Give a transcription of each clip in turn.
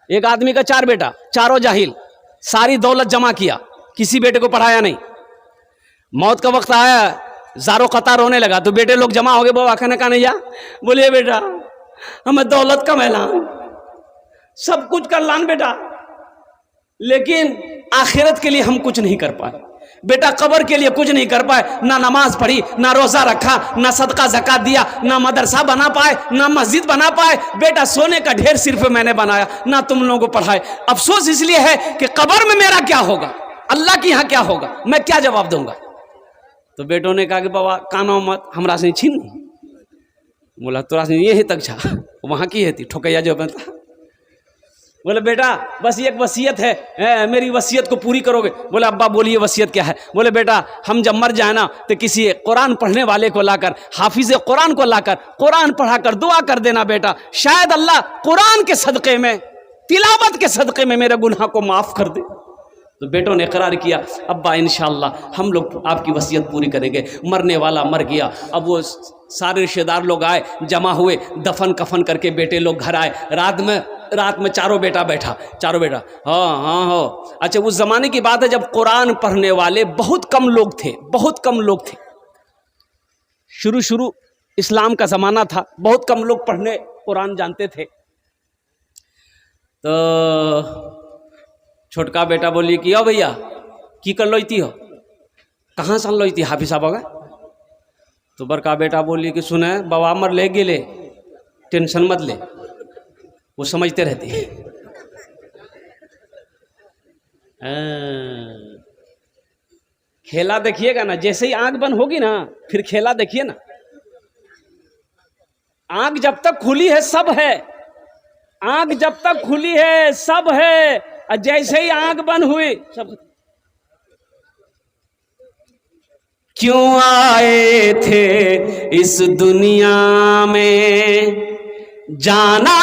ایک آدمی کا 4 بیٹا، چاروں جاہل، ساری دولت جمع کیا، کسی بیٹے کو پڑھایا نہیں. موت کا وقت آیا، زارو قطار رونے لگا تو بیٹے لوگ جمع ہو گئے. بابا کھانا کھانے جا. بولیے بیٹا ہمیں دولت کا اعلان، سب کچھ کر لان بیٹا، لیکن آخرت کے لیے ہم کچھ نہیں کر پائے. بیٹا قبر کے لیے کچھ نہیں کر پائے، نہ نماز پڑھی، نہ روزہ رکھا، نہ صدقہ زکات دیا، نہ مدرسہ بنا پائے، نہ مسجد بنا پائے. بیٹا سونے کا ڈھیر صرف میں نے بنایا، نہ تم لوگوں کو پڑھائے. افسوس اس لیے ہے کہ قبر میں میرا کیا ہوگا، اللہ کے یہاں کیا ہوگا، میں کیا جواب دوں گا. تو بیٹوں نے کہا کہ بابا کانا مت ہمرا سے چھین. بولا تو یہ تک چھا وہاں کی ہے تھی ٹھوکیا جو بنتا. بولے بیٹا بس ایک وصیت ہے، میری وصیت کو پوری کرو گے. بولے ابا بولیے وصیت کیا ہے. بولے بیٹا ہم جب مر جائیں نا تو کسی قرآن پڑھنے والے کو لا کر، حافظ قرآن کو لا کر قرآن پڑھا کر دعا کر دینا بیٹا، شاید اللہ قرآن کے صدقے میں، تلاوت کے صدقے میں میرے گناہ کو معاف کر دے. تو بیٹوں نے اقرار کیا ابا انشاءاللہ ہم لوگ آپ کی وصیت پوری کریں گے. مرنے والا مر گیا. اب وہ سارے رشتہ دار لوگ آئے، جمع ہوئے، دفن کفن کر کے بیٹے لوگ گھر آئے. رات میں چاروں بیٹا بیٹھا، چاروں بیٹا ہاں. اچھا اس زمانے کی بات ہے جب قرآن پڑھنے والے بہت کم لوگ تھے، بہت کم لوگ تھے. شروع اسلام کا زمانہ تھا، بہت کم لوگ پڑھنے قرآن جانتے تھے. تو چھوٹکا بیٹا بولی کہ او بھیا کی کر لوتی ہو، کہاں سے لوتی حافظ صاحب ہوگا. تو بڑکا بیٹا بولی کہ سنے بابا مر لے گے، لے ٹینشن مت لے. وہ سمجھتے رہتے ہیں. کھیلا دیکھیے گا نا، جیسے ہی آنکھ بند ہوگی نا پھر کھیلا دیکھیے نا. آنکھ جب تک کھلی ہے سب ہے، آنکھ جب تک کھلی ہے سب ہے، اور جیسے ہی آنکھ بند ہوئی سب. کیوں آئے تھے اس دنیا میں جانا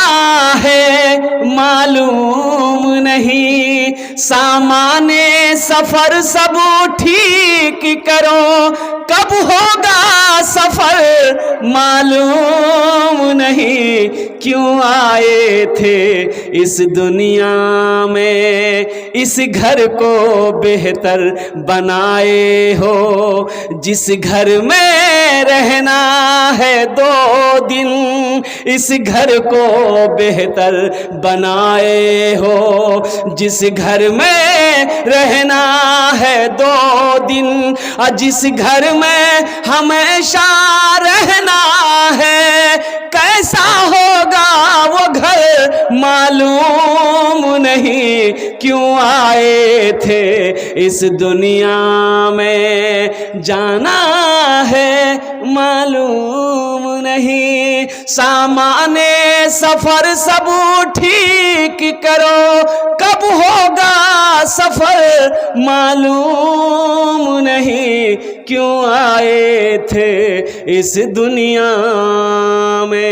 ہے معلوم نہیں، سامان سفر سب ٹھیک کرو، کب ہوگا سفر معلوم نہیں. کیوں آئے تھے اس دنیا میں، اس گھر کو بہتر بنائے ہو، جس گھر میں رہنا ہے 2 دن، اس گھر کو بہتر بنائے ہو، جس گھر میں رہنا ہے 2 دن، اور جس گھر میں ہمیشہ رہنا ہے، کیسا ہوگا وہ گھر معلوم نہیں. کیوں آئے تھے اس دنیا میں جانا ہے معلوم نہیں، سامان سفر سب ٹھیک کرو، کب ہوگا سفر معلوم نہیں. کیوں آئے تھے اس دنیا میں.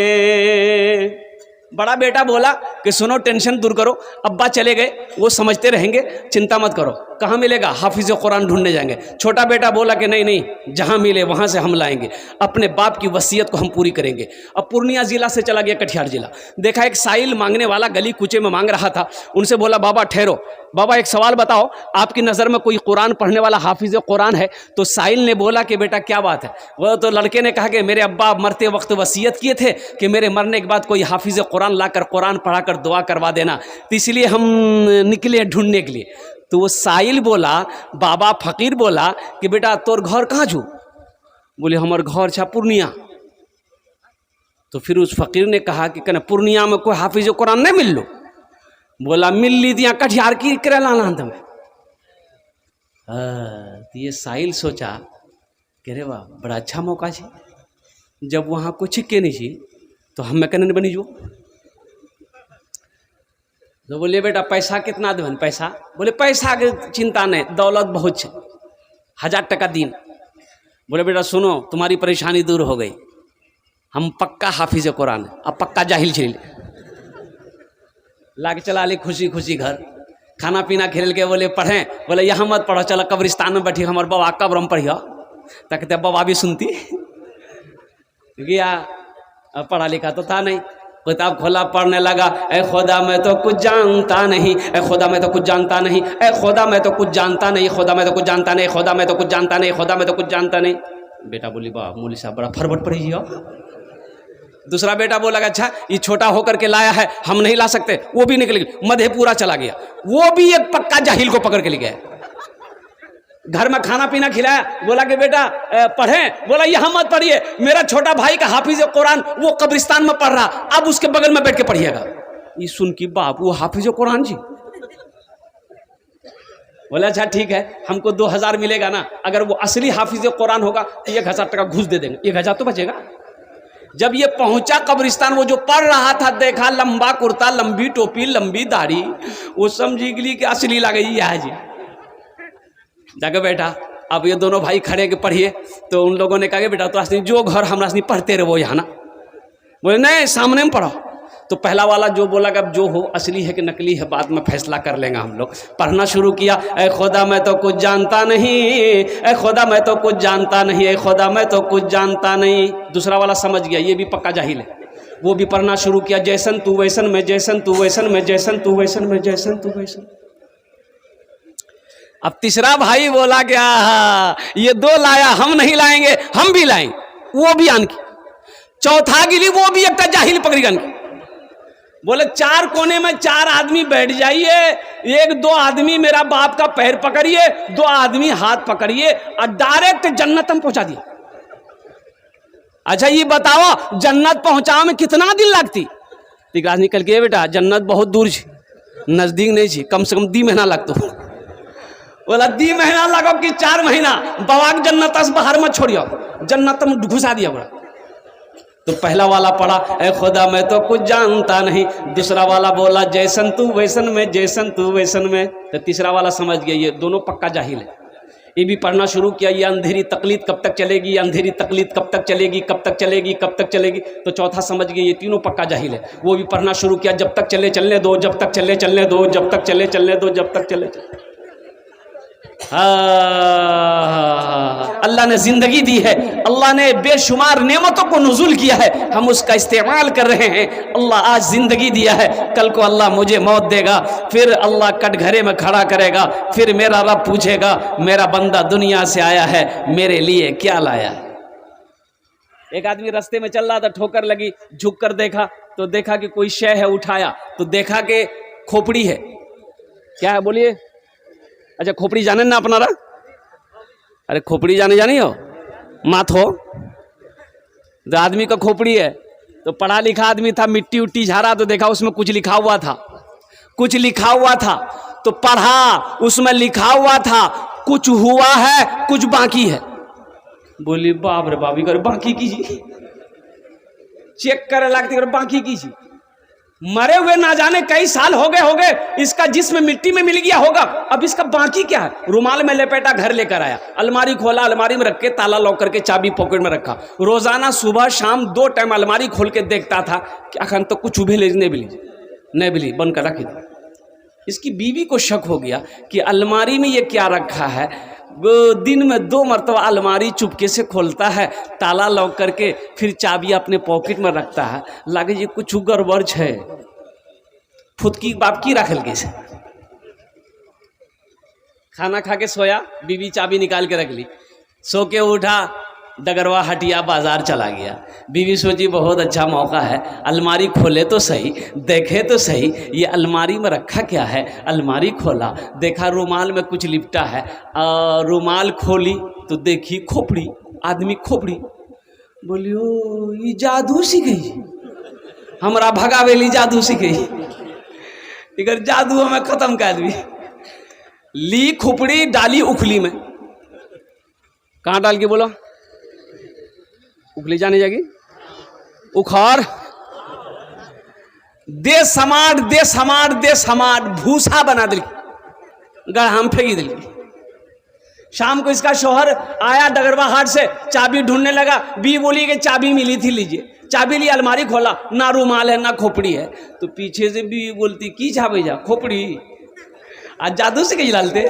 بڑا بیٹا بولا کہ سنو ٹینشن دور کرو، ابا چلے گئے وہ سمجھتے رہیں گے، چنتا مت کرو، کہاں ملے گا، حافظ قرآن ڈھونڈنے جائیں گے. چھوٹا بیٹا بولا کہ نہیں جہاں ملے وہاں سے ہم لائیں گے، اپنے باپ کی وصیت کو ہم پوری کریں گے. اب پورنیہ ضلع سے چلا گیا کٹیہار ضلع. دیکھا ایک سائل مانگنے والا گلی کوچے میں مانگ رہا تھا. ان سے بولا بابا ٹھہرو، بابا ایک سوال بتاؤ، آپ کی نظر میں کوئی قرآن پڑھنے والا حافظ قرآن ہے؟ تو سائل نے بولا کہ بیٹا کیا بات ہے. وہ تو لڑکے نے کہا کہ میرے ابا مرتے وقت وصیت کیے تھے کہ میرے مرنے کے بعد کوئی حافظ قرآن لا کر قرآن پڑھا کر دعا کروا دینا، تو اس لیے ہم نکلے ڈھونڈنے کے لیے. تو وہ سائل بولا، بابا فقیر بولا کہ بیٹا تور گھر کہاں چھو؟ بولے ہمار گھر چھا پورنیہ. تو پھر اس فقیر نے کہا کہ کہنا پورنیہ میں کوئی حافظ قرآن نہیں مل لو؟ بولا مل لی دیا کٹیہار کی کرے لانا تمہیں. تو یہ سائل سوچا کہ رے واہ بڑا اچھا موقع ہے، جب وہاں کچھ کے نہیں چھی تو ہم میں کہنے بنی جو. تو بولے بیٹا پیسہ کتنا دیں؟ پیسہ بولے پیسہ کی چنتا نہیں، دولت بہت ہے، 1000 ٹکا دین. بولے بیٹا سنو تمہاری پریشانی دور ہو گئی، ہم پکا حافظ قرآن ہے، اب پکا جاہل چھیل لا کے چلا لی خوشی خوشی گھر. کھانا پینا کھیل کے بولے پڑھیں، بولے یہاں مت پڑھو، چلو قبرستان میں بیٹھی ہمارے بابا قبر میں پڑھیو. تاکہ بابا بھی سنتی گیا، پڑھا لکھا تو تھا نہیں. किताब खोला, पढ़ने लगा, ए खुदा मैं तो कुछ जानता नहीं, ए खुदा मैं तो कुछ जानता नहीं, ए खुदा मैं तो कुछ जानता नहीं, खुदा मैं तो कुछ जानता नहीं, खुदा मैं तो कुछ जानता नहीं, खुदा मैं तो कुछ जानता नहीं। बेटा बोली वाह मौलवी साहब बड़ा फरवट पड़ी जी। दूसरा बेटा बोला अच्छा ये छोटा होकर के लाया है, हम नहीं ला सकते, वो भी निकल गया, मधेपुरा चला गया, वो भी एक पक्का जाहिल को पकड़ के ले गया। घर में खाना पीना खिलाया, बोला कि बेटा पढ़ें, बोला यहाँ मत पढ़िए, मेरा छोटा भाई का हाफिज कुरान वो कब्रिस्तान में पढ़ रहा, अब उसके बगल में बैठ के पढ़िएगा। ये सुन की बाप वो हाफिज कुरान जी। बोला अच्छा ठीक है, हमको 2000 मिलेगा ना, अगर वो असली हाफिज कुरान होगा तो 1000 टका घूस दे देंगे, 1000 तो बचेगा। जब ये पहुंचा कब्रिस्तान, वो जो पढ़ रहा था देखा लंबा कुर्ता, लंबी टोपी, लंबी दाढ़ी, वो समझी गई कि असली लगे है जी। जाके बैठा, अब ये दोनों भाई खड़े के पढ़िए, तो उन लोगों ने कहा कि बेटा तो असली जो घर हमरा असली पढ़ते रहे वो यहाँ ना, बोले नहीं सामने में पढ़ो। तो पहला वाला जो बोला कि अब जो हो असली है कि नकली है बाद में फैसला कर लेंगे हम लोग। पढ़ना शुरू किया, ए खुदा मैं तो कुछ जानता नहीं, ए खुदा मैं तो कुछ जानता नहीं, ए खुदा मैं तो कुछ जानता नहीं। दूसरा वाला समझ गया ये भी पक्का जाहिल है, वो भी पढ़ना शुरू किया, जैसन तू वैसन में, जैसन तू वैसन में, जैसन तू वैसन में, जैसन तू वैसन। अब तीसरा भाई बोला क्या ये 2 लाया, हम नहीं लाएंगे, हम भी लाएंगे, वो भी आनकी। चौथा गिली, वो भी एक जाहिल पकड़ी आनकी। बोले 4 कोने में 4 आदमी बैठ जाइए, 1-2 आदमी मेरा बाप का पैर पकड़िए, 2 आदमी हाथ पकड़िए और डायरेक्ट जन्नत में पहुंचा दिया। अच्छा ये बताओ जन्नत पहुंचाओ में कितना दिन लगती? तिकास निकल के बेटा जन्नत बहुत दूर छी, नजदीक नहीं छी, कम से कम 2 महीना लगतो। बोला 2 महीना लगो कि 4 महीना, बवाक जन्नत से बाहर मत छोड़ियो, जन्नत में घुसा दिया बड़ा। तो पहला वाला पढ़ा, ए खुदा मैं तो कुछ जानता नहीं। दूसरा वाला बोला जैसन तू वैसन में, जैसन तू वैसन में। तो तीसरा वाला समझ गया ये दोनों पक्का जाहिल है। ये भी पढ़ना शुरू किया, ये अंधेरी तकलीद कब तक चलेगी, ये अंधेरी तकलीद कब तक चलेगी, कब तक चलेगी, कब तक चलेगी। तो चौथा समझ गया ये तीनों पक्का जाहिल है। वो भी पढ़ना शुरू किया, जब तक चले चलने दो, जब तक चले चलने दो, जब तक चले चलने दो, जब तक चले चलने। अल्लाह ने जिंदगी दी है, अल्लाह ने बेशुमार नेमतों को नुज़ुल किया है, हम उसका इस्तेमाल कर रहे हैं। अल्लाह आज जिंदगी दिया है, कल को अल्लाह मुझे मौत देगा, फिर अल्लाह कटघरे में खड़ा करेगा, फिर मेरा रब पूछेगा मेरा बंदा दुनिया से आया है, मेरे लिए क्या लाया। एक आदमी रास्ते में चल रहा था, ठोकर लगी, झुक कर देखा तो देखा कि कोई शय है, उठाया तो देखा कि खोपड़ी है। क्या है बोलिए? अच्छा खोपड़ी जाने ना अपनारा? अरे खोपड़ी जाने हो माथ हो तो आदमी का खोपड़ी है। तो पढ़ा लिखा आदमी था, मिट्टी उट्टी झाड़ा तो देखा उसमें कुछ लिखा हुआ था, कुछ लिखा हुआ था। तो पढ़ा, उसमें लिखा हुआ था कुछ हुआ है कुछ बाकी है। बोली बाप रे बाप, कर बाकी कीजिए, चेक करे लगती कर बाकी कीजिए। मरे हुए ना जाने कई साल हो गए, इसका जिस्म मिट्टी में मिल गया होगा, अब इसका बाकी क्या है? रुमाल में लपेटा, घर लेकर आया, अलमारी खोला, अलमारी में रख के ताला लॉक करके चाबी पॉकेट में रखा। रोजाना सुबह शाम 2 टाइम अलमारी खोल के देखता था कि अखन तो कुछ उभे नहीं बिली बन कर रखी। इसकी बीवी को शक हो गया कि अलमारी में ये क्या रखा है। वो दिन में 2 मरतबा अलमारी चुपके से खोलता है, ताला लॉक करके, फिर चाबी अपने पॉकेट में रखता है। लगे ये कुछ गड़बड़ है, फुदकी बाप की रखल के से। खाना खा के सोया, बीवी चाबी निकाल के रख ली, सो के उठा, डगरवा हटिया बाजार चला गया। बीवी सोची बहुत अच्छा मौका है, अलमारी खोले तो सही, देखे तो सही ये अलमारी में रखा क्या है। अलमारी खोला, देखा रुमाल में कुछ लिपटा है, रुमाल खोली तो देखी खोपड़ी, आदमी खोपड़ी। बोली ओ ये जादू सीखी, हमारा भगावेली जादू सीखी, इधर जादू हमें खत्म कर दी। ली खोपड़ी डाली उखली में, कहाँ डाल के बोला उखली जाने जाएगी, उखाड़ दे समाट दे समाट दे समाट, भूसा बना दिल, गढ़ाम फेंकी दिल। शाम को इसका शौहर आया डगरवा हाट से, चाबी ढूंढने लगा। बी बोली कि चाबी मिली थी, लीजिए। चाबी ली, अलमारी खोला, ना रुमाल है ना खोपड़ी है। तो पीछे से बी बोलती की छापे जा खोपड़ी, आज जादू से कहीं डालते।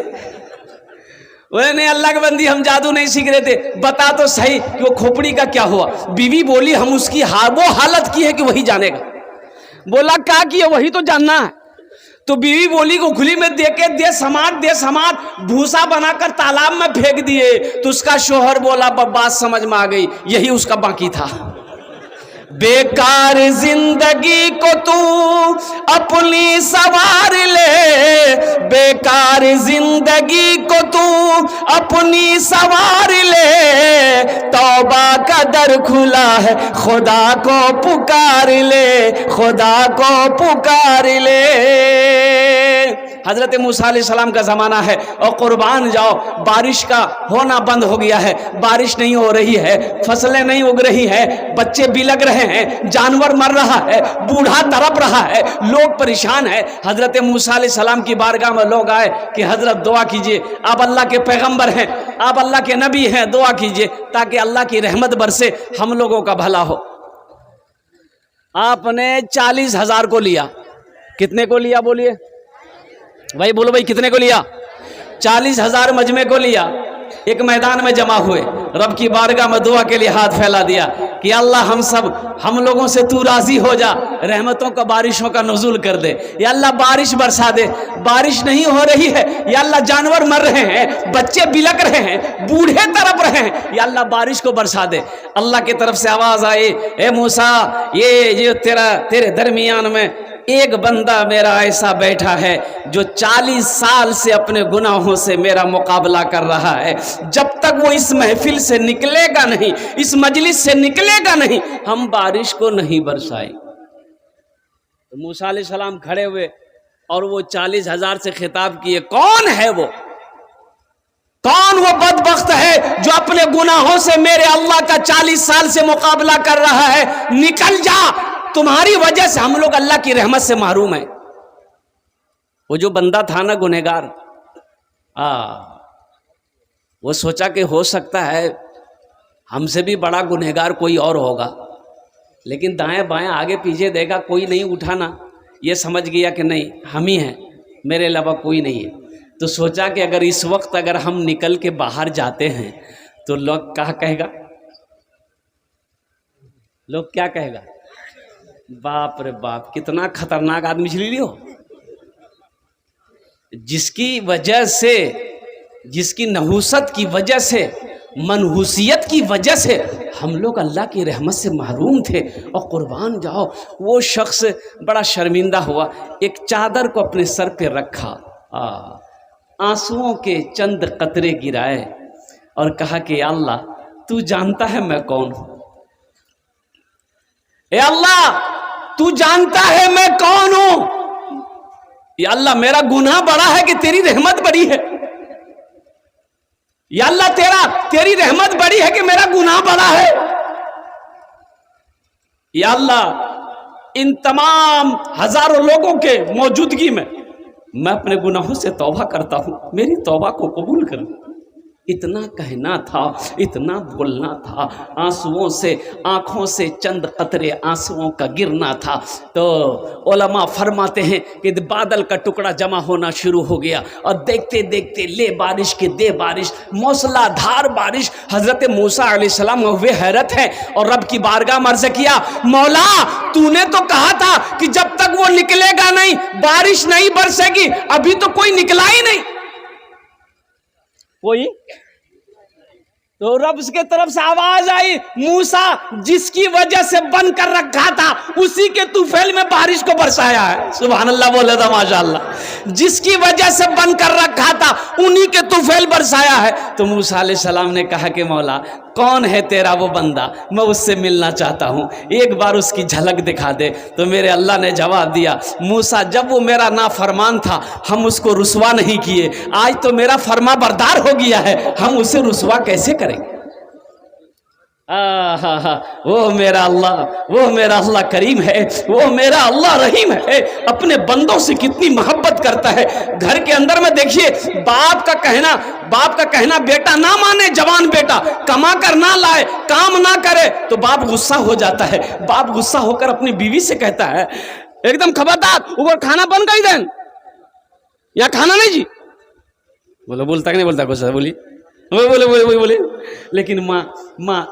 बोले नहीं अल्लाह के बंदी, हम जादू नहीं सीख रहे थे, बता तो सही कि वो खोपड़ी का क्या हुआ। बीवी बोली हम उसकी वो हालत की है कि वही जानेगा। बोला क्या किया वही तो जानना है। तो बीवी बोली उखली में दे समाट भूसा बनाकर तालाब में फेंक दिए। तो उसका शोहर बोला बात समझ में आ गई, यही उसका बाकी था। बेकार जिंदगी को तू अपनी सवार ले, बेकार जिंदगी को तू अपनी सवार ले, तौबा का दर खुला है खुदा को पुकार ले, खुदा को पुकार ले। हजरत मूसा अलैहिस्सलाम का ज़माना है और कुर्बान जाओ, बारिश का होना बंद हो गया है, बारिश नहीं हो रही है, फसलें नहीं उग रही है, बच्चे बिलग रहे हैं, जानवर मर रहा है, बूढ़ा तड़प रहा है, लोग परेशान है। हजरत मूसा अलैहिस्सलाम की बारगाह में लोग आए कि हजरत दुआ कीजिए, आप अल्लाह के पैगंबर हैं, आप अल्लाह के नबी हैं, दुआ कीजिए ताकि अल्लाह की रहमत बरसे, हम लोगों का भला हो। आपने 40,000 को लिया। कितने को लिया बोलिए भाई, बोलो भाई कितने को लिया? 40,000 मजमे को लिया। एक मैदान में जमा हुए, रब की बारगाह में दुआ के लिए हाथ फैला दिया कि अल्लाह हम लोगों से तू राजी हो जा, रहमतों का बारिशों का नुज़ूल कर दे, या अल्लाह बारिश बरसा दे। बारिश नहीं हो रही है, या अल्लाह जानवर मर रहे हैं, बच्चे बिलक रहे हैं, बूढ़े तड़प रहे हैं, या अल्लाह बारिश को बरसा दे। अल्लाह की तरफ से आवाज आई, ए मूसा, ये तेरे दरमियान में एक बंदा मेरा ऐसा बैठा है जो 40 साल से अपने गुनाहों से मेरा मुकाबला कर रहा है, जब तक वो इस महफिल से निकलेगा नहीं, इस मजलिस से निकलेगा नहीं, हम बारिश को नहीं बरसाएं। तो मूसा अलैहिस्सलाम खड़े हुए और वो 40,000 से खिताब किए, कौन है वो? कौन वो बदबख्त है जो अपने गुनाहों से मेरे अल्लाह का 40 साल से मुकाबला कर रहा है? निकल जा, तुम्हारी वजह से हम लोग अल्लाह की रहमत से महरूम हैं। वो जो बंदा था ना गुनहगार, वो सोचा कि हो सकता है हमसे भी बड़ा गुनहगार कोई और होगा, लेकिन दाएं बाएं आगे पीछे देखा कोई नहीं उठाना, ये समझ गया कि नहीं हम ही हैं, मेरे अलावा कोई नहीं है। तो सोचा कि अगर इस वक्त अगर हम निकल के बाहर जाते हैं तो लोग क्या कहेगा, लोग क्या कहेगा? बाप रे बाप, कितना खतरनाक आदमी चली लियो, जिसकी वजह से, जिसकी नहुसत की वजह से, मनहूसियत की वजह से हम लोग अल्लाह की रहमत से महरूम थे। और कुर्बान जाओ, वो शख्स बड़ा शर्मिंदा हुआ, एक चादर को अपने सर पे रखा, आंसुओं के चंद कतरे गिराए और कहा कि अल्लाह तू जानता है मैं कौन हूं, ए अल्लाह तू जानता है मैं कौन हूं। या अल्लाह मेरा गुनाह बड़ा है कि तेरी रहमत बड़ी है? या अल्लाह तेरी रहमत बड़ी है कि मेरा गुनाह बड़ा है? या अल्लाह इन तमाम हजारों लोगों के मौजूदगी में मैं अपने गुनाहों से तौबा करता हूं, मेरी तौबा को कबूल कर। इतना कहना था, इतना बोलना था, आंसुओं से, आंखों से चंद कतरे आंसुओं का गिरना था। तो उलमा फरमाते हैं कि बादल का टुकड़ा जमा होना शुरू हो गया और देखते देखते ले बारिश के दे बारिश, मौसलाधार बारिश। हजरत मूसा अलैहिस्सलाम हुए हैरत है और रब की बारगाह में अर्ज़ किया, मौला तूने तो कहा था कि जब तक वो निकलेगा नहीं बारिश नहीं बरसेगी, अभी तो कोई निकला ही नहीं कोई। तो रब की तरफ से आवाज आई, मूसा जिसकी वजह से बंद कर रखा था उसी के तूफैल में बारिश को बरसाया है। सुभान अल्लाह बोले था माशाअल्लाह। जिसकी वजह से बंद कर रखा था उन्हीं के तूफैल बरसाया है। तो मूसा अलैहिस्सलाम ने कहा कि मौला कौन है तेरा वो बंदा, मैं उससे मिलना चाहता हूँ, एक बार उसकी झलक दिखा दे। तो मेरे अल्लाह ने जवाब दिया, मूसा जब वो मेरा नाफरमान था हम उसको रुसवा नहीं किए, आज तो मेरा फरमा बरदार हो गया है, हम उसे रुसवा कैसे करेंगे? वो मेरा अल्लाह करीम है, वो मेरा अल्लाह रहीम है, अपने बंदों से कितनी मोहब्बत करता है। घर के अंदर में देखिए बाप का कहना बेटा ना माने, जवान बेटा कमा कर ना लाए, काम ना करे तो बाप गुस्सा हो जाता है। बाप गुस्सा होकर अपनी बीवी से कहता है, एकदम खबरदार ऊपर खाना बन गई देन, या खाना नहीं जी, बोलता कि नहीं बोलता, गुस्सा बोली बोले। लेकिन माँ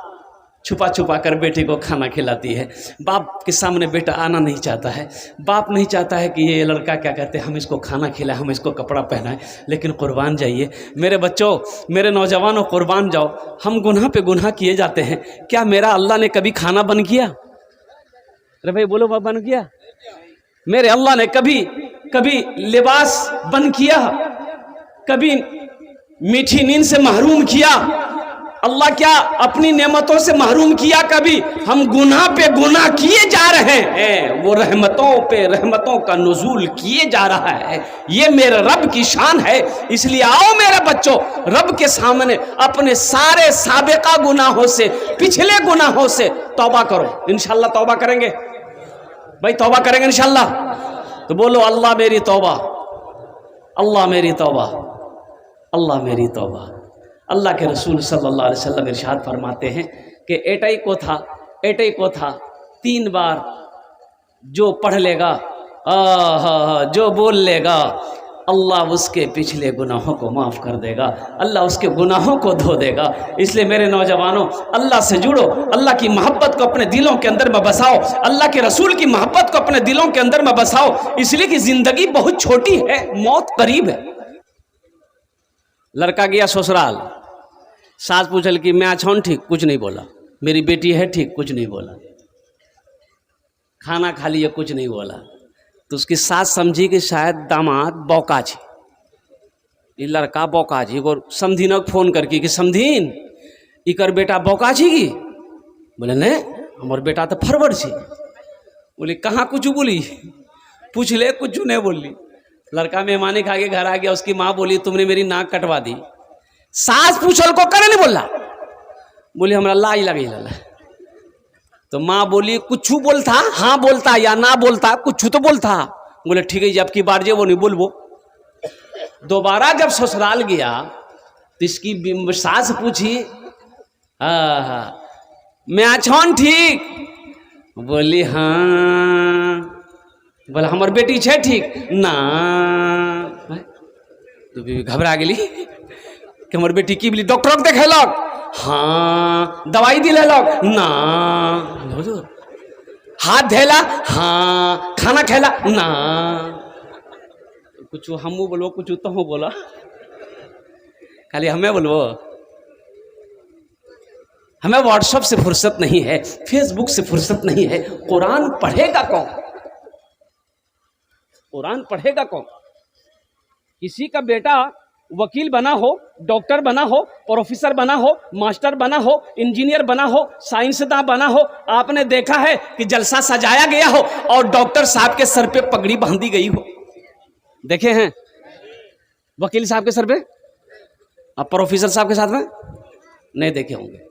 چھپا چھپا کر بیٹے کو کھانا کھلاتی ہے. باپ کے سامنے بیٹا آنا نہیں چاہتا ہے. باپ نہیں چاہتا ہے کہ یہ لڑکا کیا کہتے ہیں ہم اس کو کھانا کھلائیں, ہم اس کو کپڑا پہنائیں. لیکن قربان جائیے میرے بچوں, میرے نوجوانوں, قربان جاؤ. ہم گناہ پہ گناہ کیے جاتے ہیں. کیا میرا اللہ نے کبھی کھانا بند کیا؟ ارے بھائی بولو بابا بند کیا؟ میرے اللہ نے کبھی لباس بند کیا؟ کبھی میٹھی نیند سے محروم کیا؟ اللہ کیا اپنی نعمتوں سے محروم کیا کبھی؟ ہم گناہ پہ گناہ کیے جا رہے ہیں, وہ رحمتوں پہ رحمتوں کا نزول کیے جا رہا ہے. یہ میرے رب کی شان ہے. اس لیے آؤ میرے بچوں, رب کے سامنے اپنے سارے سابقہ گناہوں سے, پچھلے گناہوں سے توبہ کرو. انشاءاللہ توبہ کریں گے بھائی, توبہ کریں گے انشاءاللہ. تو بولو اللہ میری توبہ, اللہ میری توبہ, اللہ میری توبہ. اللہ کے رسول صلی اللہ علیہ وسلم ارشاد فرماتے ہیں کہ ایٹائی کو تھا 3 بار جو پڑھ لے گا, جو بول لے گا, اللہ اس کے پچھلے گناہوں کو معاف کر دے گا, اللہ اس کے گناہوں کو دھو دے گا. اس لیے میرے نوجوانوں, اللہ سے جڑو, اللہ کی محبت کو اپنے دلوں کے اندر میں بساؤ, اللہ کے رسول کی محبت کو اپنے دلوں کے اندر میں بساؤ. اس لیے کہ زندگی بہت چھوٹی ہے, موت قریب ہے. لڑکا گیا سسرال, ساس پوچھل کہ میں اچھا ہوں ٹھیک, کچھ نہیں بولا. میری بیٹی ہے ٹھیک, کچھ نہیں بولا. کھانا کھا لیا, کچھ نہیں بولا. تو اس کی ساس سمجھی کہ شاید داماد بوکا چھی, یہ لڑکا بوکا چھی. اور سمدھین کو فون کر کہ سمدھین اکر بیٹا بوکا چھی کی؟ بولے نہیں ہمار بیٹا تو فرور چھی. بولی کہاں کچھ بولی؟ پوچھ لے, کچھ نہیں بولی. لڑکا مہمانی کھا کے گھر آ گیا. اس کی ماں بولی تم نے میری ناک کٹوا دی. ساس پوچھل کو کرے نہیں بولا, بولی ہمارا لا الہ الا اللہ. تو ماں بولی کچھ بولتا, ہاں بولتا یا نہ بولتا, کچھ تو بولتا. بولے ٹھیک ہے جب کی بار جے وہ نہیں بولو. دوبارہ جب سسرال گیا تو اس کی ساس پوچھی میں اچھا ہوں ٹھیک؟ بولی ہاں. بولا ہمار بیٹی چھے ٹھیک نا؟ تو گھبرا گلی کہ ہمار بیٹی کی بلی ڈاکٹر کو دیکھے لوگ, ہاں. دوائی دلے لوگ نا. ہاتھ دھیلا ہاں. کھانا کھیلا نا. کچھ ہم بولو, کچھ تو ہوں بولا, خالی ہمیں بولو. ہمیں واٹس ایپ سے فرصت نہیں ہے, فیس بک سے فرصت نہیں ہے. قرآن پڑھے گا کون؟ قرآن پڑھے گا کون؟ کسی کا بیٹا وکیل بنا ہو, ڈاکٹر بنا ہو, پروفیسر بنا ہو, ماسٹر بنا ہو, انجینئر بنا ہو, سائنسداں بنا ہو, آپ نے دیکھا ہے کہ جلسہ سجایا گیا ہو اور ڈاکٹر صاحب کے سر پہ پگڑی باندھی گئی ہو؟ دیکھے ہیں وکیل صاحب کے سر پہ؟ آپ پروفیسر صاحب کے ساتھ میں نہیں دیکھے ہوں گے.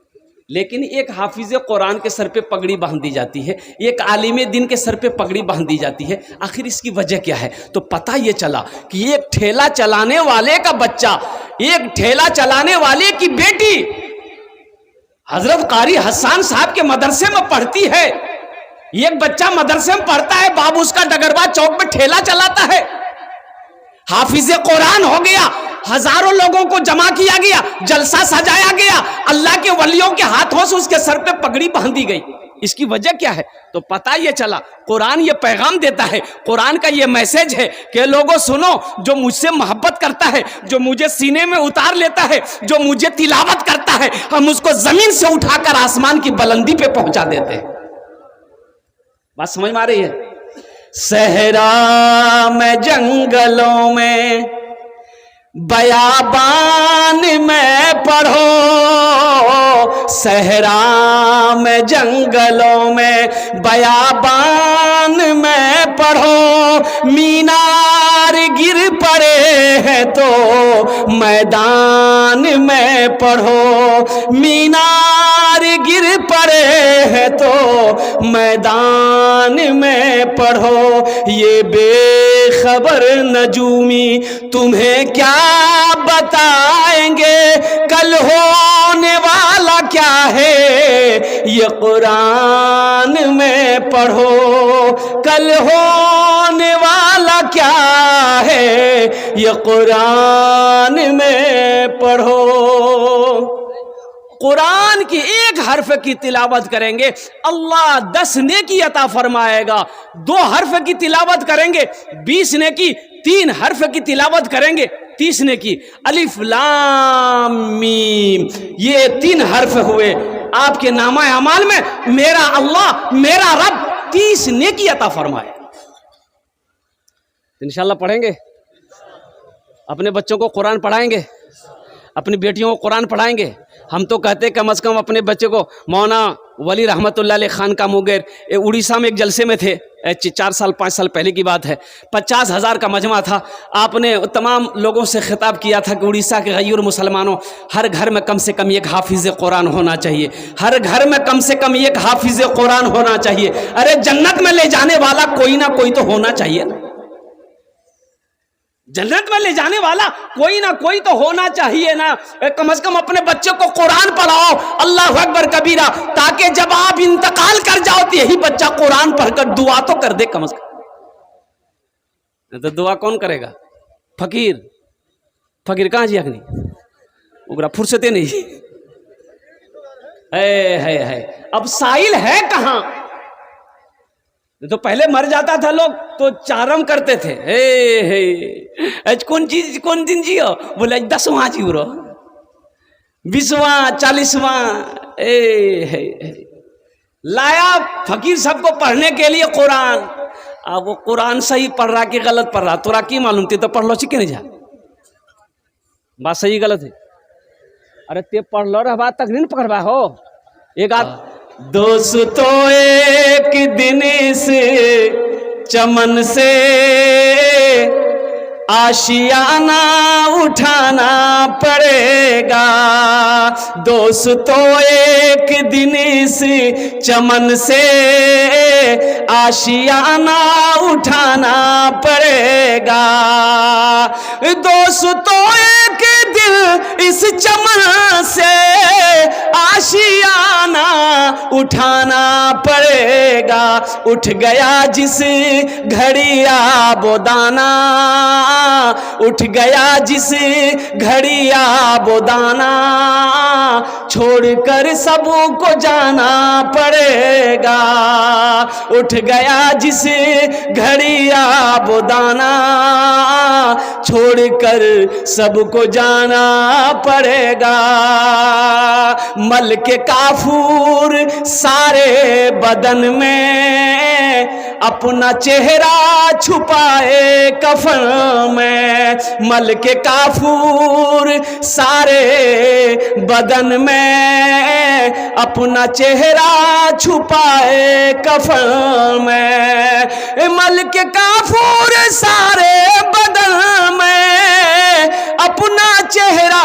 لیکن ایک حافظ قرآن کے سر پہ پگڑی باندھ دی جاتی ہے, ایک عالم دین کے سر پہ پگڑی باندھ دی جاتی ہے. آخر اس کی وجہ کیا ہے؟ تو پتہ یہ چلا کہ ایک ٹھیلا چلانے والے کا بچہ, ایک ٹھیلا چلانے والے کی بیٹی حضرت قاری حسان صاحب کے مدرسے میں پڑھتی ہے. ایک بچہ مدرسے میں پڑھتا ہے, بابو اس کا ڈگروا چوک پہ ٹھیلا چلاتا ہے. حافظ قرآن ہو گیا, ہزاروں لوگوں کو جمع کیا گیا, جلسہ سجایا گیا, اللہ کے ولیوں کے ہاتھوں سے اس کے سر پہ پگڑی باندھی گئی. اس کی وجہ کیا ہے؟ تو پتہ یہ چلا قرآن یہ پیغام دیتا ہے, قرآن کا یہ میسج ہے کہ لوگوں سنو, جو مجھ سے محبت کرتا ہے, جو مجھے سینے میں اتار لیتا ہے, جو مجھے تلاوت کرتا ہے, ہم اس کو زمین سے اٹھا کر آسمان کی بلندی پہ پہنچا دیتے ہیں. بات سمجھ میں آ رہی ہے؟ صحرا میں جنگلوں میں بیابان میں پڑھو, صحرا میں جنگلوں میں بیابان میں پڑھو, مینار گر پڑے ہیں تو میدان میں پڑھو, مینار گر پڑے ہیں تو میدان میں پڑھو. یہ بے خبر نجومی تمہیں کیا بتائیں گے, کل ہونے والا کیا ہے یہ قرآن میں پڑھو, کل ہونے والا کیا ہے یہ قرآن میں پڑھو. قرآن کی ایک حرف کی تلاوت کریں گے اللہ 10 نیکی عطا فرمائے گا. 2 حرف کی تلاوت کریں گے 20 نیکی. 3 حرف کی تلاوت کریں گے 30 نیکی. الف لام میم یہ 3 حرف ہوئے آپ کے نامہ اعمال میں. میرا اللہ میرا رب 30 نیکی عطا فرمائے. انشاءاللہ پڑھیں گے. اپنے بچوں کو قرآن پڑھائیں گے, اپنی بیٹیوں کو قرآن پڑھائیں گے. ہم تو کہتے کم از کم اپنے بچے کو. مولانا ولی رحمۃ اللہ علیہ خان کا مغیر اڑیسہ میں ایک جلسے میں تھے, 4-5 سال پہلے کی بات ہے. 50,000 کا مجمع تھا. آپ نے تمام لوگوں سے خطاب کیا تھا کہ اڑیسہ کے غیر مسلمانوں, ہر گھر میں کم سے کم ایک حافظ قرآن ہونا چاہیے. ہر گھر میں کم سے کم ایک حافظ قرآن ہونا چاہیے. ارے جنت میں لے جانے والا کوئی نہ کوئی تو ہونا چاہیے نا. جنت میں لے جانے والا کوئی نہ کوئی تو ہونا چاہیے نا. کم از کم اپنے بچے کو قرآن پڑھاؤ. اللہ اکبر کبیرہ, تاکہ جب آپ انتقال کر جاؤ تو یہی بچہ قرآن پڑھ کر دعا تو کر دے کم از کم. تو دعا کون کرے گا؟ فقیر. فقیر کہاں جی اگنی اگرا فرصتیں نہیں ہے. اب سائل ہے کہاں؟ تو پہلے مر جاتا تھا لوگ تو چارم کرتے تھے. کون دن جیو؟ بولے 10واں جیو رو, 20واں 40واں. لایا فقیر سب کو پڑھنے کے لیے قرآن. اب وہ قرآن صحیح پڑھ رہا کہ غلط پڑھ رہا تو کی معلوم تھی؟ تو پڑھ لو سیکھے نہیں جا بات صحیح غلط ہے. ارے تے پڑھ لو رہا بات تک نہیں پکڑ ہو. ایک دوستو ایک دن سے چمن سے آشیانہ اٹھانا پڑے گا. دوستو ایک دن سے چمن سے آشیانہ اٹھانا پڑے گا. دوستو ایک دن اس چمن سے آشیانہ اٹھانا پڑے گا. اٹھ گیا جس گھڑی آب و دانا, اٹھ گیا جس گھڑی آب و دانا, چھوڑ کر سب کو جانا پڑے گا. اٹھ گیا جس گھڑی آب و دانا, چھوڑ کر سب کو جانا پڑے گا. ملک کافور سارے بدن میں اپنا چہرہ چھپائے کفن میں. ملک کافور سارے بدن میں اپنا چہرہ چھپائے کفن میں. ملک کافور سارے بدن میں اپنا چہرہ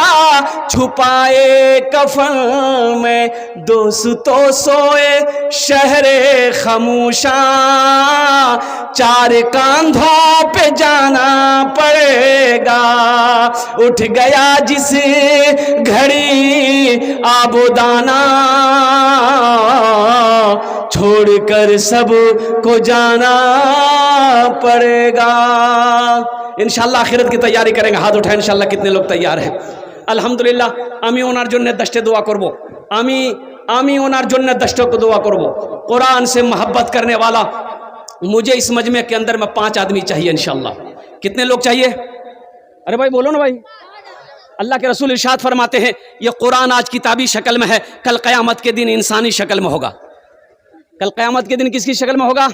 چھپائے کفن میں. دوستو سوئے شہر خاموشاں, 4 کاندھوں پہ جانا پڑے گا. اٹھ گیا جس گھڑی آب و دانا, چھوڑ کر سب کو جانا پڑے گا. انشاءاللہ آخرت کی تیاری کریں گے. ہاتھ اٹھائیں انشاءاللہ کتنے لوگ تیار ہیں؟ الحمدللہ আমি ওনার জন্য দশটা দোয়া করব. আমি ওনার জন্য 10 کو دعا کرو. قرآن سے محبت کرنے والا مجھے اس مجمع کے اندر میں 5 آدمی چاہیے انشاءاللہ. کتنے لوگ چاہیے؟ ارے بھائی بولو نا بھائی. اللہ کے رسول ارشاد فرماتے ہیں یہ قرآن آج کتابی شکل میں ہے, کل قیامت کے دن انسانی شکل میں ہوگا. کل قیامت کے دن کس کی شکل میں ہوگا؟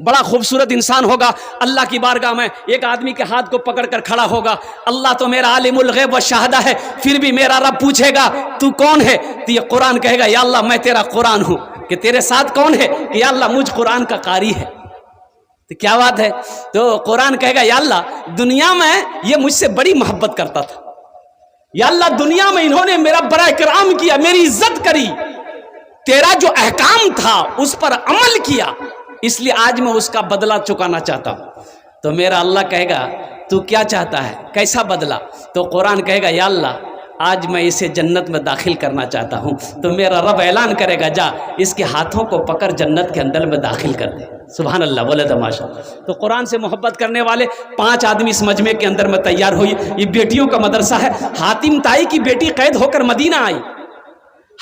بڑا خوبصورت انسان ہوگا. اللہ کی بارگاہ میں ایک آدمی کے ہاتھ کو پکڑ کر کھڑا ہوگا. اللہ تو میرا عالم الغیب و شہادہ ہے, پھر بھی میرا رب پوچھے گا تو کون ہے؟ تو یہ قرآن کہے گا یا اللہ میں تیرا قرآن ہوں. کہ تیرے ساتھ کون ہے؟ کہ یا اللہ مجھ قرآن کا قاری ہے. تو کیا بات ہے؟ تو قرآن کہے گا یا اللہ دنیا میں یہ مجھ سے بڑی محبت کرتا تھا, یا اللہ دنیا میں انہوں نے میرا بڑا اکرام کیا, میری عزت کری, تیرا جو احکام تھا اس پر عمل کیا, اس لیے آج میں اس کا بدلہ چکانا چاہتا ہوں. تو میرا اللہ کہے گا تو کیا چاہتا ہے, کیسا بدلہ؟ تو قرآن کہے گا یا اللہ آج میں اسے جنت میں داخل کرنا چاہتا ہوں. تو میرا رب اعلان کرے گا جا اس کے ہاتھوں کو پکڑ جنت کے اندر میں داخل کر دے. سبحان اللہ, بولے تماشا. تو قرآن سے محبت کرنے والے 5 آدمی اس مجمع کے اندر میں تیار ہوئی. یہ بیٹیوں کا مدرسہ ہے. حاتم تائی کی بیٹی قید ہو کر مدینہ آئی.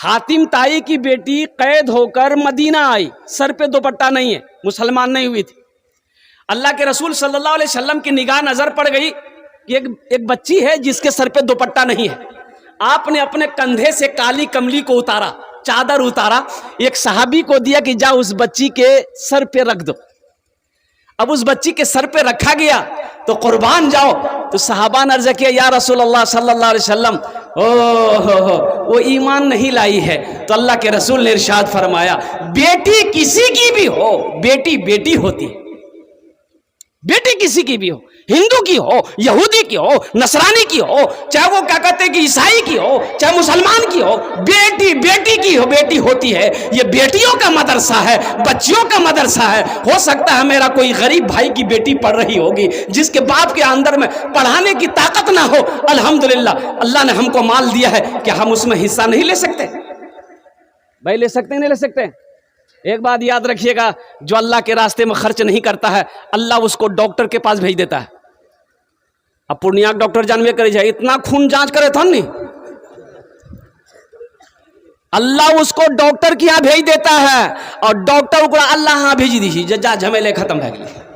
हातिम ताई की बेटी कैद होकर मदीना आई, सर पे दुपट्टा नहीं है, मुसलमान नहीं हुई थी। अल्लाह के रसूल सल्लल्लाहु अलैहि वसल्लम की निगाह नजर पड़ गई कि एक बच्ची है जिसके सर पे दुपट्टा नहीं है। आपने अपने कंधे से काली कमली को उतारा, चादर उतारा, एक सहाबी को दिया कि जा उस बच्ची के सर पे रख दो। अब उस बच्ची के सर पे रखा गया तो कुर्बान जाओ। तो सहाबा ने अर्ज किया, या रसूल अल्लाह सल्लल्लाहु अलैहि वसल्लम, ओ वो ईमान नहीं लाई है। तो अल्लाह के रसूल ने इरशाद फरमाया, बेटी किसी की भी हो, बेटी बेटी होती है, बेटी किसी की भी हो, हिंदू की हो, यहूदी की हो, नसरानी की हो, चाहे वो क्या कहते हैं कि ईसाई की हो, चाहे मुसलमान की हो, बेटी बेटी की हो, बेटी होती है। ये बेटियों का मदरसा है, बच्चियों का मदरसा है। हो सकता है मेरा कोई गरीब भाई की बेटी पढ़ रही होगी, जिसके बाप के अंदर में पढ़ाने की ताकत ना हो, अल्हम्दुलिल्लाह अल्लाह ने हमको माल दिया है कि हम उसमें हिस्सा नहीं ले सकते? भाई ले सकते नहीं ले सकते? एक बात याद रखिएगा, जो अल्लाह के रास्ते में खर्च नहीं करता है, अल्लाह उसको डॉक्टर के पास भेज देता है। अब पूर्णिया डॉक्टर जानवे करे जाए, इतना खून जांच करे था नहीं, अल्लाह उसको डॉक्टर के यहाँ भेज देता है और डॉक्टर को अल्लाह यहाँ भेज दी, जा झमेले खत्म हो गए।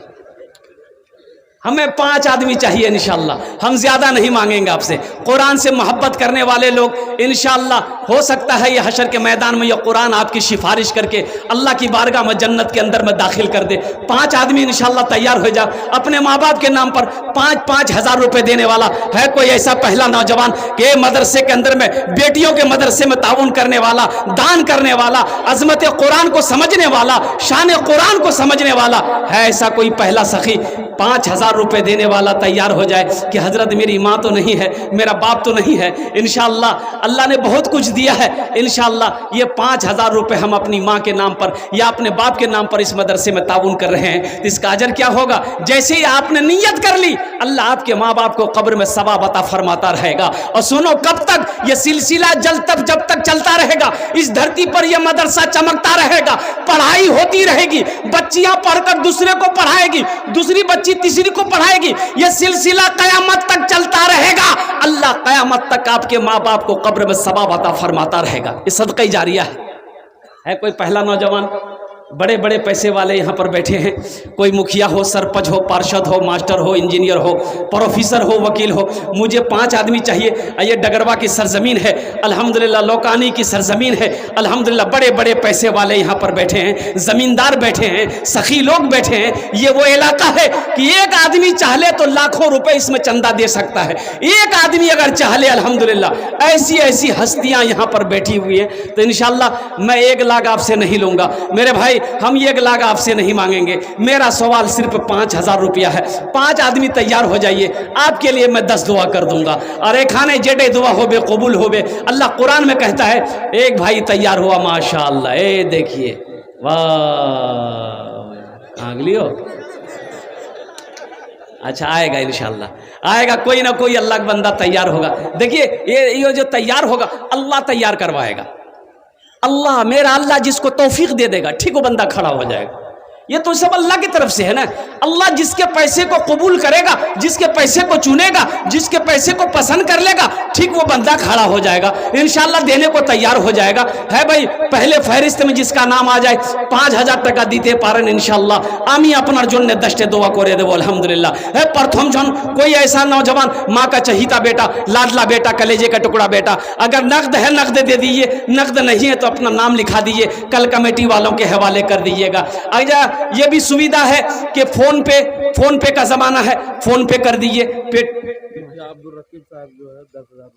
हमें 5 आदमी चाहिए इंशाअल्लाह, हम ज्यादा नहीं मांगेंगे आपसे। कुरान से मोहब्बत करने वाले लोग इंशाअल्लाह, हो सकता है ये हशर के मैदान में ये कुरान आपकी सिफारिश करके अल्लाह की बारगाह में जन्नत के अंदर में दाखिल कर दे। 5 आदमी इंशाअल्लाह तैयार हो जाओ। अपने माँ बाप के नाम पर 5-5 हज़ार रुपए देने वाला है कोई ऐसा पहला नौजवान कि मदरसे के अंदर में, बेटियों के मदरसे में ताउन करने वाला, दान करने वाला, अजमत कुरान को समझने वाला, शान कुरान को समझने वाला है ऐसा कोई पहला सखी 5,000 रुपए देने वाला तैयार हो जाए कि हजरत मेरी माँ तो नहीं है, मेरा बाप तो नहीं है, इंशाअल्लाह अल्लाह ने बहुत कुछ दिया है, इंशाअल्लाह ये 5,000 रुपए हम अपनी माँ के नाम पर या अपने बाप के नाम पर इस मदरसे में ताउन कर रहे हैं। तो इसका अजर क्या होगा? जैसे ही आपने नियत कर ली, अल्लाह आपके माँ बाप को कब्र में सवाब अता फरमाता रहेगा। और सुनो, कब तक ये सिलसिला जब तक चलता रहेगा, इस धरती पर यह मदरसा चमकता रहेगा, पढ़ाई होती रहेगी, बच्चियां पढ़कर दूसरे को पढ़ाएगी, दूसरी बच्ची तीसरी को पढ़ाएगी, यह सिलसिला कयामत तक चलता रहेगा। अल्लाह कयामत तक आपके माँ बाप को कब्र में सवाब अता फरमाता रहेगा। ये सदका जारिया है। कोई पहला नौजवान, बड़े बड़े पैसे वाले यहाँ पर बैठे हैं, कोई मुखिया हो, सरपंच हो, पार्षद हो, मास्टर हो, इंजीनियर हो, प्रोफेसर हो, वकील हो, मुझे 5 आदमी चाहिए। ये डगरवा की सरजमीन है अल्हम्दुलिल्लाह, लौकानी की सरजमीन है अल्हम्दुलिल्लाह, बड़े बड़े पैसे वाले यहाँ पर बैठे हैं, जमींदार बैठे हैं, सखी लोग बैठे हैं। ये वो इलाका है कि एक आदमी चाहे तो लाखों रुपए इसमें चंदा दे सकता है। एक आदमी अगर चाहे, अल्हम्दुलिल्लाह ऐसी ऐसी हस्तियां यहाँ पर बैठी हुई हैं। तो इंशाअल्लाह मैं 1 लाख आपसे नहीं लूंगा मेरे भाई, हम 1 लाख आपसे नहीं मांगेंगे। मेरा सवाल सिर्फ 5,000 रुपया है। 5 आदमी तैयार हो जाइए, आपके लिए मैं 10 दुआ कर दूंगा और एक खाने जेडे दुआ होबे कबूल होबे। अल्लाह कुरान में कहता है, एक भाई तैयार हुआ माशाअल्लाह, ए देखिए, वाह अगली हो, अच्छा आएगा इंशाअल्लाह, आएगा कोई ना कोई अल्लाह का बंदा तैयार होगा। देखिए ये जो तैयार होगा अल्लाह तैयार करवाएगा। अल्लाह, मेरा अल्लाह जिसको तौफीक दे देगा, ठीक वो बंदा खड़ा हो जाएगा। ये तो सब अल्लाह की तरफ से है ना। अल्लाह जिसके पैसे को कबूल करेगा, जिसके पैसे को चुनेगा, जिसके पैसे को पसंद कर लेगा, ठीक वो बंदा खड़ा हो जाएगा, इंशाअल्लाह देने को तैयार हो जाएगा। है भाई, पहले फहरिस्त में जिसका नाम आ जाए 5,000 টাকা दीते पारें इंशाअल्लाह। आमी अपनार जन्य 10 दुआ करे देव अल्हम्दुलिल्लाह। है प्रथम जन कोई ऐसा नौजवान, माँ का चहीता बेटा, लाडला बेटा, कलेजे का टुकड़ा बेटा, अगर नकद है नकद दे दीजिए, नकद नहीं है तो अपना नाम लिखा दीजिए, कल कमेटी वालों के हवाले कर दीजिएगा। आजा ये भी सुविधा है कि फोन पे का जमाना है, फोन पे कर दीजिए। अब्दुल रकीब साहब जो है 10,000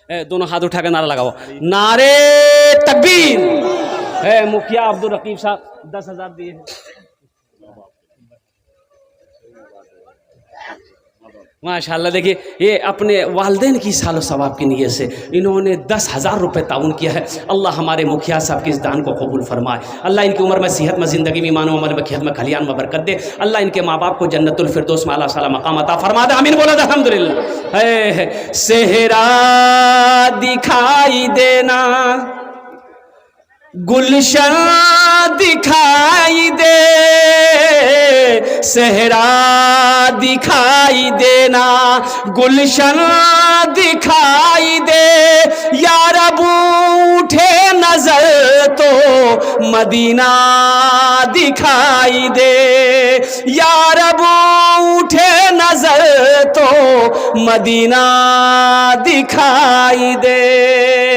है। दोनों हाथ उठा कर नारा लगाओ, नारे तकबीर। है मुखिया अब्दुल रकीब साहब 10,000 दिए हैं। माशाअल्लाह, देखिए ये अपने वालिदैन की सालो सवाब की नीयत से इन्होंने 10,000 रुपये ताउन किया है। अल्लाह हमारे मुखिया साहब के इस दान को कबूल फरमाए। अल्लाह इनकी उम्र में, सेहत में, ज़िंदगी में, ईमान में, अमल में, खिदमत में, खलियान में बरकत दे। अल्लाह इनके माँ बाप को जन्नतुल फिरदौस में आला साला मकाम अता फरमा दे। आमीन बोला अल्हम्दुलिल्लाह। है सेहरा दिखाई देना, گلشن دکھائی دے صحرا دکھائی دینا گلشن دکھائی دے یا رب اٹھے نظر تو مدینہ دکھائی دے یا رب اٹھے نظر تو مدینہ دکھائی دے